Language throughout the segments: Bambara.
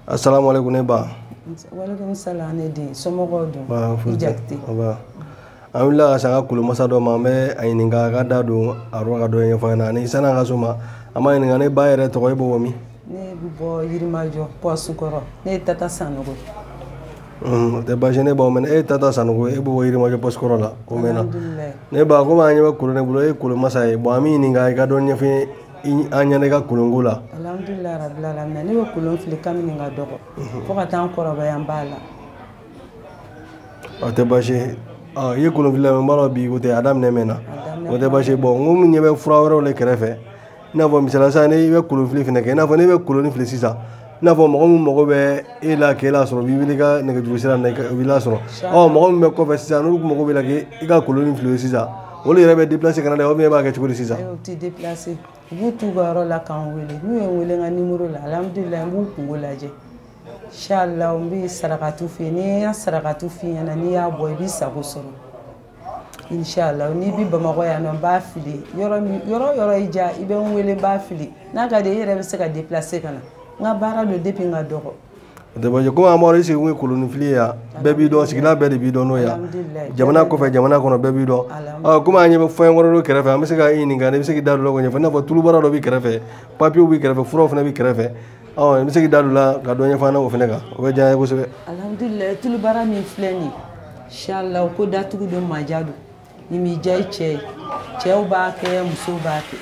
Assalamu alaikum ne ba. Wa alaikum salam ne di somogo do. Ijakti. Ba. Amila ka sanga kulu masa do ma me ayininga ka da do aro ka do yen fana ni sana ka soma ama ayininga ne ba yere to ko ibo mi. Ne bu bo yirimajo posu koro. Ne tata sanogo. Te ba jene ba men tata sanogo ibo yirimajo posu koro la o mena. Ne ba ko ma anyi kulu ne bulo kulu masa e bo ami ninga ka do nyefe anya ne ka kulungula. Alhamdulillah rabbil alamin. Ne ko kulun fili kamini nga dogo. Ko ka tan koro ba yambala. O te ba je ye kulun fili mbalo bi ko te adam ne mena. O te ba je bo ngum nyebe fura woro le kerefe. Na fɔ misala sa ne bɛ kulun fili fɛnɛ kɛ n'a fɔ ne bɛ kulun fili sisan n'a fɔ mɔgɔ min mago bɛ e la k'e la sɔrɔ b'i wuli ka nɛgɛjuru sira na i la sɔrɔ mɔgɔ min bɛ kɔfɛ sisan n'olu mago bɛ la k'i ka kulun fili sisan olu yɛrɛ bɛ déplacer kana dɛ ou bien e b'a kɛ cogo di sisan. Ayi o ti déplacer u b'u t'u ka yɔrɔ la k'an wele n'u ye n wele n ka numéro la alhamdulilayi n b'u kungo lajɛ inchallah n bɛ sarakatu f'i ye ni n y'a sarakatu f'i ɲɛna n'i y'a bɔ i b'i sago sɔrɔ. Inshallah ni bi Bamakɔ yan nɔ n b'a fili yɔrɔ i ja i bɛ n wele n b'a fili n'a ka di i yɛrɛ bɛ se ka déplacer ka na n ka baara don depuis n ka dɔgɔ. O tɛ baasi komi an bɔra i sigi kun ye kulun fili ye yan bɛɛ b'i dɔn sigida bɛɛ de b'i dɔn n'o ye jamana kɔfɛ jamana kɔnɔ bɛɛ b'i dɔn komi an ɲɛ bɛ fɛn wɛrɛ dɔ kɛrɛfɛ an bɛ se ka i ɲininka i bɛ se k'i da don o la k'o ɲɛfɔ i n'a fɔ tulubara dɔ b'i kɛrɛfɛ papiyew b'i kɛrɛfɛ furaw fana b'i kɛrɛfɛ i bɛ se k'i da don o la ka dɔ ɲɛfɔ an na o fana kan o bɛ diya n ye kosɛbɛ. Alhamdulilayi tulubara min filɛ nin ye inchallah ko datugu don maja don. Ni mi ja i cɛ ye cɛw b'a kɛ musow b'a kɛ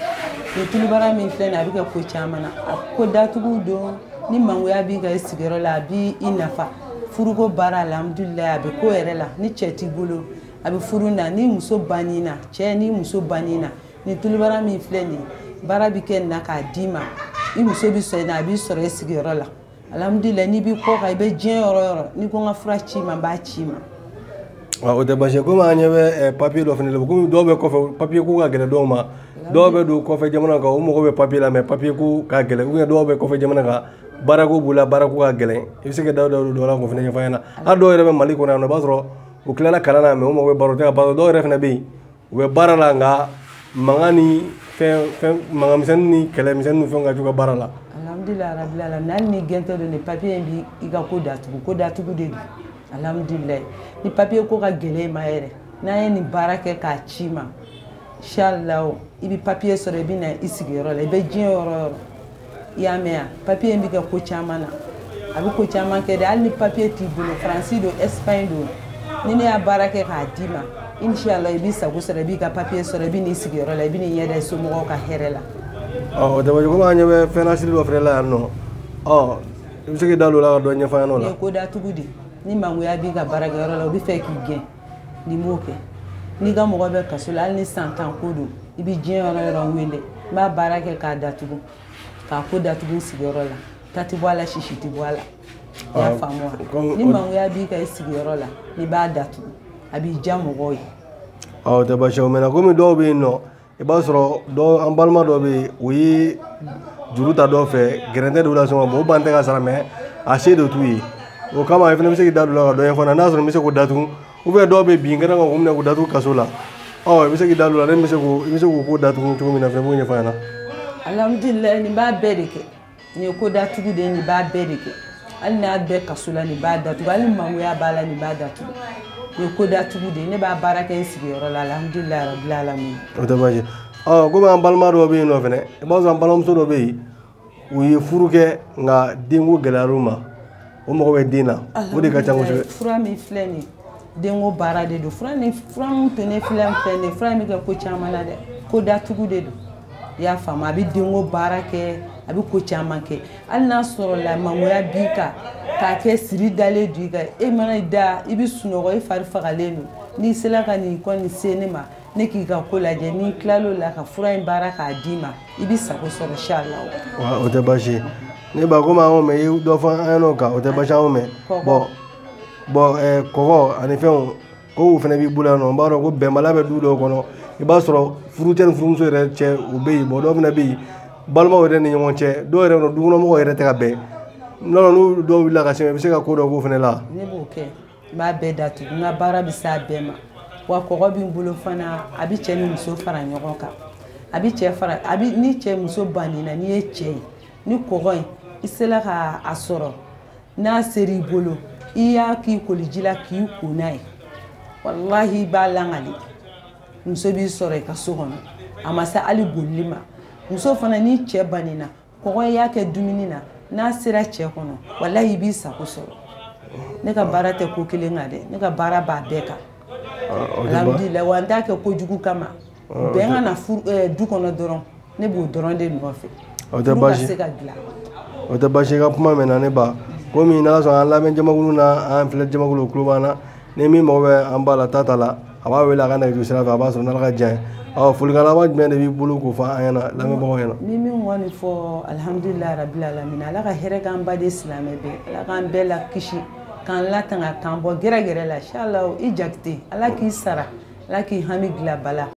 ni tulubara min filɛ nin a bɛ kɛ ko caman na a ko datugu don ni mangoya b'i ka i sigiyɔrɔ la a b'i nafa furuko baara alhamdulilayi a bɛ ko yɛrɛ la ni cɛ t'i bolo a bɛ furu na ni muso banni na cɛ ni muso banni na ni tulubara min filɛ nin ye baara bɛ kɛ nin na k'a d'i ma i muso bɛ sɔn a b'i sɔrɔ i sigiyɔrɔ la alhamdulilayi n'i b'i kɔ kan i bɛ diɲɛ yɔrɔ o yɔrɔ ni ko n ka fura ci ma n b'a ci ma. O tɛ baasi komi an ɲɛ bɛ papiye dɔ fana la komi dɔw bɛ kɔfɛ papiye ko ka gɛlɛn dɔw ma dɔw bɛ don kɔfɛ jamana kan o mago bɛ papiye la mais papiye ko ka gɛlɛn ou bien dɔw bɛ kɔfɛ jamana kan baarako b'u la baarako ka gɛlɛn i bɛ se ka da dɔ la k'o fana ɲɛfɔ an ɲɛna hali dɔw yɛrɛ bɛ Mali kɔnɔ yan nɔ i b'a sɔrɔ u tilala kalan na mais u mago bɛ baro tɛ ka baara dɔw yɛrɛ fana bɛ yen u bɛ baara la nka mankan ni fɛn mankan misɛnnin ni kɛlɛ misɛnnin ni fɛnw ka jugu ka baara la. Alhamdulilayi rabbil alamin hali ni gɛntɛ don ni papiye in b'i ka ko datugu de don. Alhamdulilayi ni papiye ko ka gɛlɛn ma yɛrɛ n'an ye nin baara kɛ k'a ci ma inchallah i bɛ papiye sɔrɔ i bɛ na i sigiyɔrɔ la i bɛ diɲɛ yɔrɔ o yɔrɔ i y'a mɛn yan papiye bɛ kɛ ko caman na a bɛ ko caman kɛ dɛ hali ni papiye t'i bolo Faransi don Espagne don ni ne y'a baara kɛ k'a d'i ma inchallah i b'i sago sɔrɔ i b'i ka papiye sɔrɔ i bɛ n'i sigiyɔrɔ la i bɛ n'i ɲɛ da i somɔgɔw ka hɛrɛ la. O tɛ baasi komi an ɲɛ bɛ fɛn nasiri dɔ fana la yan nɔ i bɛ se k'i da don o la ka dɔ ɲɛfɔ an ɲɛna o la. Nin ye ko datugu de ni mangoya b'i ka baarakɛyɔrɔ la u bɛ fɛ k'i gɛn nin b'o kɛ n'i ka mɔgɔ bɛ kaso la hali ni san 10 ko don i bɛ diɲɛ yɔrɔ o yɔrɔ wele n b'a baara kɛ k'a datugu k'a ko datugu sigiyɔrɔ la ta tɛ bɔ a la sisi tɛ bɔ a la i y'a faamu wa ni mangoya b'i ka i sigiyɔrɔ la n'i b'a datugu a b'i diya mɔgɔw ye. O tɛ baasi o mɛna komi dɔw bɛ yen nɔ i b'a sɔrɔ an balima dɔ bɛ yen o ye juru ta dɔw fɛ gɛrɛntɛ dɔw la sɔngɔ o ban tɛ ka sara mais a se de t'u ye. O kama i fana bɛ se k'i da don la ka dɔ ɲɛfɔ n n'a sɔrɔ n bɛ se k'o datugu ou bien dɔw bɛ bin kɛnɛ kan k'o minɛ k'o datugu kaso la i bɛ se k'i da don la ne bɛ se k'o ko datugu cogo min na fɛn b'o ɲɛfɔ an ɲɛna. Alhamdulilayi nin b'a bɛɛ de kɛ nin ye ko datugu de ye nin b'a bɛɛ de kɛ hali n'a bɛɛ kaso la nin b'a datugu hali mangoya b'a la nin b'a datugu nin ye ko datugu de ye ne b'a baara kɛ n sigiyɔrɔ la alhamdulilayi rabbil alamin. O tɛ baasi komi an balima dɔw bɛ yen nɔ fɛnɛ i b'a sɔrɔ an balimamuso dɔ bɛ yen u ye furu kɛ nka denko gɛlɛyara u ma. O mago bɛ den na o de ka ca kosɛbɛ. Fura min filɛ nin ye denko baara de don fura min tun ne filɛ nin ye fura in bɛ kɛ ko caman na dɛ ko datugu de don i y'a faamu a bɛ denko baara kɛ a bɛ ko caman kɛ hali n'a sɔrɔ la mangoya b'i kan k'a kɛ siri dalen don i kan e mana da i bɛ sunɔgɔ i fari fagalen don n'i sera ka nin kɔni se ne ma ne k'i ka ko lajɛ n'i tilal'o la ka fura in baara k'a d'i ma i bɛ sago sɔrɔ inchallah. O tɛ baasi ne ba komi an y'o mɛn i ye dɔ fɔ an ɲɛna o kan o tɛ baasi an y'o mɛn bɔn kɔgɔ ani fɛnw kow fana b'i bolo yan nɔ n b'a dɔn ko bɛnbaliya bɛ du dɔw kɔnɔ i b'a sɔrɔ furucɛ ni furumuso yɛrɛ cɛ o bɛ yen dɔw fana bɛ yen balimaw yɛrɛ ni ɲɔgɔn cɛ dɔw yɛrɛ kɔnɔ dukɔnɔmɔgɔw yɛrɛ tɛ ka bɛn n'u dɔw wulila ka se i bɛ se ka ko dɔ k'o fana la. Ne b'o kɛ n b'a bɛɛ datugu n ka baara bɛ s'a bɛɛ ma wa kɔgɔ bɛ n bolo fana a bɛ cɛ ni muso fara ɲɔgɔn kan a bɛ cɛ fara ni cɛ muso banni na n'i ye cɛ ye ni kɔgɔ in i sela ka a sɔrɔ n'a seri bolo i y'a k'i koliji la k'i ko n'a ye wallahi i b'a langali muso b'i sɔrɔ i ka so kɔnɔ a ma se hali bolili ma muso fana ni cɛ banina kɔgɔ y'a kɛ dumuni na n'a sera cɛ kɔnɔ wallahi i b'i sago sɔrɔ ne ka baara tɛ ko kelen kan dɛ ne ka baara b'a bɛɛ kan alhamdulillah wa n t'a kɛ kojugu kama bɛn ka na du kɔnɔ dɔrɔn ne b'o dɔrɔn de nɔfɛ o tɛ basi ka kuma mɛn na ne ba komi n'ala sɔnna an lamɛn jamakulu na an filɛ jamakulu kulo b'an na ni min mago bɛ an ba la tata la a b'a wele a ka nɛgɛjuru sira fɛ a b'a sɔrɔ n'ala ka diya ye folikan laban jumɛn de b'i bolo k'o fɔ an ɲɛna lamɛnbagaw ɲɛna ni min kɔni fɔ alhamdulillah rabbil alamin ala ka hɛrɛ k'an baden silamɛ bɛɛ ala k'an bɛɛ la kisi k'an latanga k'an bɔ gɛrɛgɛrɛ la inshallah i jakite ala k'i sara ala k'i hami dilan bala